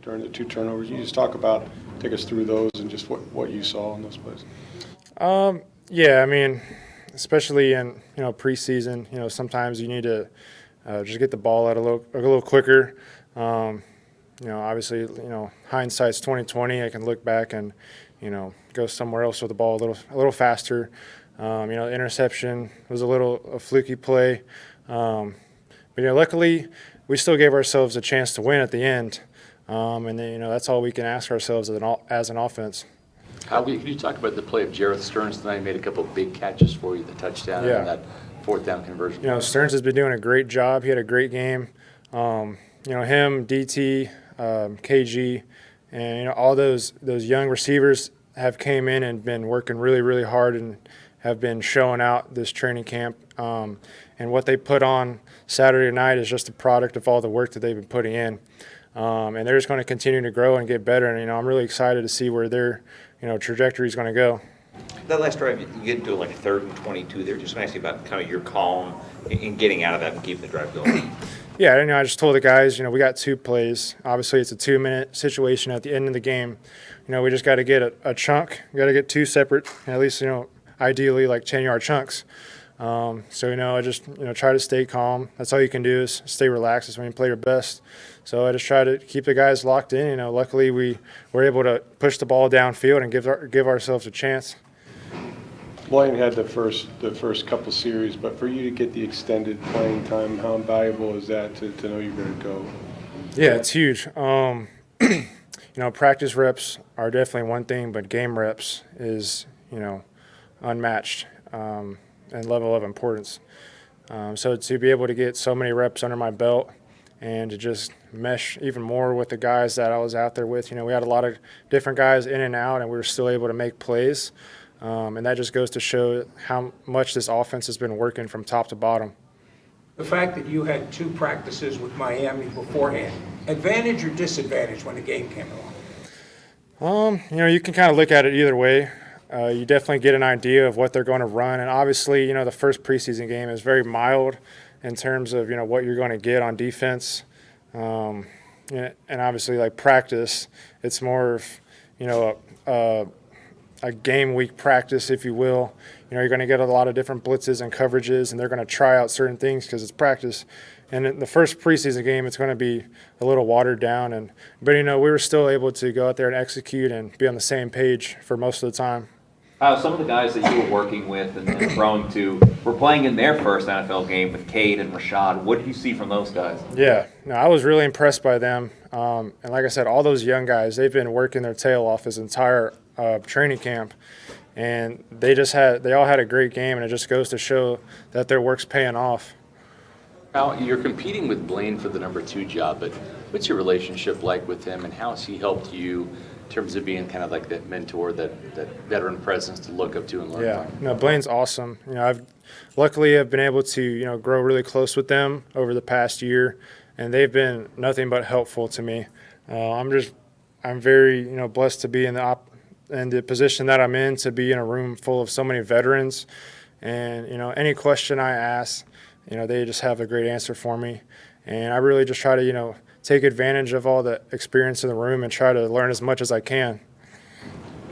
during the 2 turnovers. You just take us through those and just what you saw in those plays. Yeah, I mean, especially in preseason, sometimes you need to just get the ball out a little quicker. Obviously, hindsight's 2020. I can look back and go somewhere else with the ball a little faster. The interception was a fluky play, but luckily we still gave ourselves a chance to win at the end, and then that's all we can ask ourselves as an offense. Can you talk about the play of Jareth Stearns tonight? He made a couple of big catches for you, the touchdown and that 4th down conversion. Stearns has been doing a great job. He had a great game. Him, DT, KG, and all those young receivers have came in and been working really, really hard and have been showing out this training camp. And what they put on Saturday night is just a product of all the work that they've been putting in. And they're just going to continue to grow and get better. And I'm really excited to see where their trajectory is going to go. That last drive, you get into like 3rd and 22 there. Just want to ask you about kind of your calm in getting out of that and keeping the drive going. Yeah, I just told the guys, we got 2 plays. Obviously, it's a 2-minute situation at the end of the game. We just got to get a chunk. We got to get 2 separate, at least, ideally like 10-yard chunks. I just, try to stay calm. That's all you can do is stay relaxed. That's when you play your best. So I just try to keep the guys locked in. Luckily we were able to push the ball downfield and give ourselves a chance. Blaine had the first couple series, but for you to get the extended playing time, how valuable is that to know you're going to go? Yeah, it's huge. Practice reps are definitely one thing, but game reps is, unmatched in level of importance. So to be able to get so many reps under my belt and to just mesh even more with the guys that I was out there with, we had a lot of different guys in and out, and we were still able to make plays. And that just goes to show how much this offense has been working from top to bottom. The fact that you had 2 practices with Miami beforehand, advantage or disadvantage when the game came along? You can kind of look at it either way. You definitely get an idea of what they're going to run. And obviously, the first preseason game is very mild in terms of, what you're going to get on defense. And obviously, like practice, it's more of, a game week practice, if you will. You're going to get a lot of different blitzes and coverages, and they're going to try out certain things because it's practice. And in the first preseason game, it's going to be a little watered down. But we were still able to go out there and execute and be on the same page for most of the time. Some of the guys that you were working with and throwing to were playing in their first NFL game with Cade and Rashad. What did you see from those guys? Yeah, I was really impressed by them. And like I said, all those young guys, they've been working their tail off this entire training camp, and they all had a great game, and it just goes to show that their work's paying off. Now, you're competing with Blaine for the number 2 job, but what's your relationship like with him, and how has he helped you in terms of being kind of like that mentor, that veteran presence to look up to and learn from? Blaine's awesome. I've been able to grow really close with them over the past year, and they've been nothing but helpful to me. I'm very blessed to be in the position that I'm in, to be in a room full of so many veterans, and any question I ask, they just have a great answer for me, and I really just try to take advantage of all the experience in the room and try to learn as much as I can.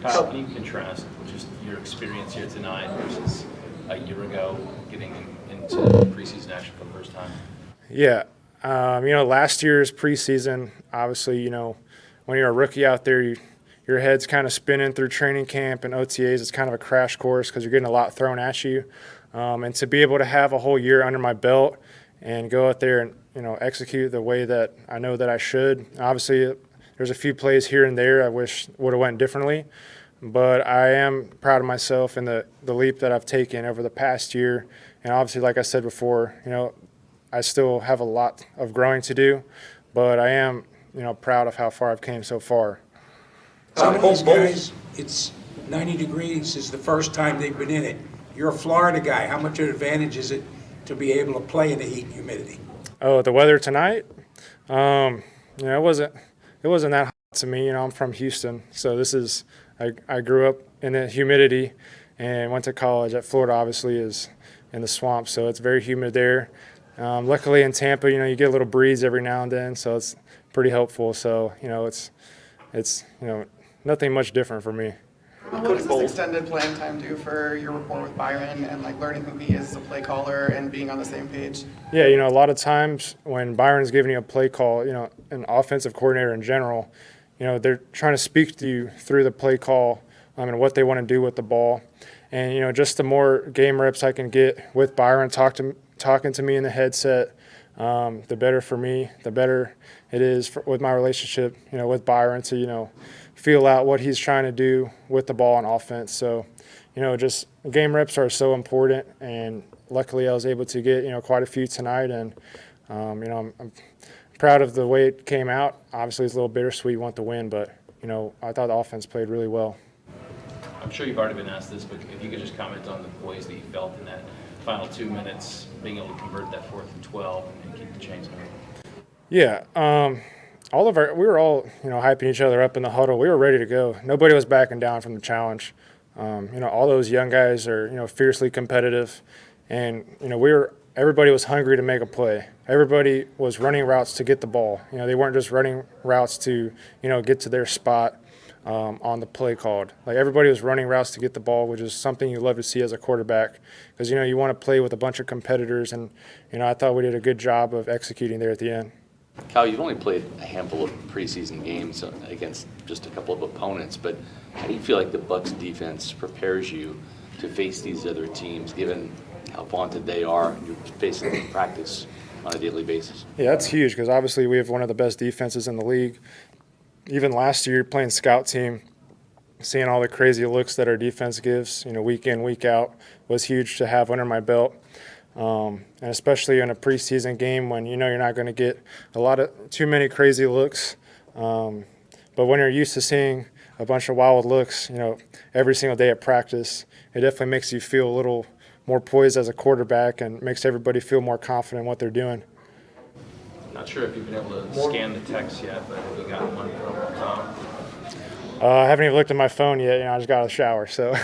Kyle, can you contrast just your experience here tonight versus a year ago, getting into preseason action for the first time? Yeah, last year's preseason, obviously, when you're a rookie out there, your head's kind of spinning through training camp and OTAs. It's kind of a crash course because you're getting a lot thrown at you. And to be able to have a whole year under my belt and go out there and execute the way that I know that I should. Obviously, there's a few plays here and there I wish would have went differently, but I am proud of myself and the leap that I've taken over the past year. And obviously, like I said before, I still have a lot of growing to do, but I am proud of how far I've came so far. Some of these guys, it's 90 degrees is the first time they've been in it. You're a Florida guy. How much of an advantage is it to be able to play in the heat and humidity? Oh, the weather tonight? It wasn't that hot to me. I'm from Houston, so I grew up in the humidity and went to college at Florida. Obviously, is in the swamp, so it's very humid there. Luckily in Tampa, you get a little breeze every now and then, so it's pretty helpful. So, it's nothing much different for me. What does this extended playing time do for your rapport with Byron and like learning who he is as a play caller and being on the same page? Yeah, a lot of times when Byron's giving you a play call, an offensive coordinator in general, they're trying to speak to you through the play call and what they want to do with the ball. And, just the more game reps I can get with Byron, talking to me in the headset, the better for me, the better it is with my relationship, with Byron to, feel out what he's trying to do with the ball on offense. So, just game reps are so important, and luckily I was able to get, quite a few tonight, and, I'm proud of the way it came out. Obviously it's a little bittersweet, want to win, but, I thought the offense played really well. I'm sure you've already been asked this, but if you could just comment on the ways that you felt in that final 2 minutes, being able to convert that 4th and 12 and keep the chains moving. Yeah, we were all, hyping each other up in the huddle. We were ready to go. Nobody was backing down from the challenge. All those young guys are, fiercely competitive, and everybody was hungry to make a play. Everybody was running routes to get the ball. They weren't just running routes to, get to their spot on the play called. Like, everybody was running routes to get the ball, which is something you love to see as a quarterback, because you want to play with a bunch of competitors, and I thought we did a good job of executing there at the end. Kyle, you've only played a handful of preseason games against just a couple of opponents, but how do you feel like the Bucs defense prepares you to face these other teams, given how vaunted they are and you're facing them in practice on a daily basis? Yeah, that's huge, because obviously we have one of the best defenses in the league. Even last year, playing scout team, seeing all the crazy looks that our defense gives, week in, week out, was huge to have under my belt. And especially in a preseason game when you're not going to get too many crazy looks. But when you're used to seeing a bunch of wild looks, every single day at practice, it definitely makes you feel a little more poised as a quarterback and makes everybody feel more confident in what they're doing. Not sure if you've been able to scan the text yet, but have you gotten one from Tom? I haven't even looked at my phone yet. I just got out of the shower, so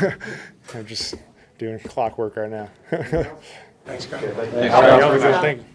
I'm just doing clockwork right now. Thanks, Kyle. Thank you.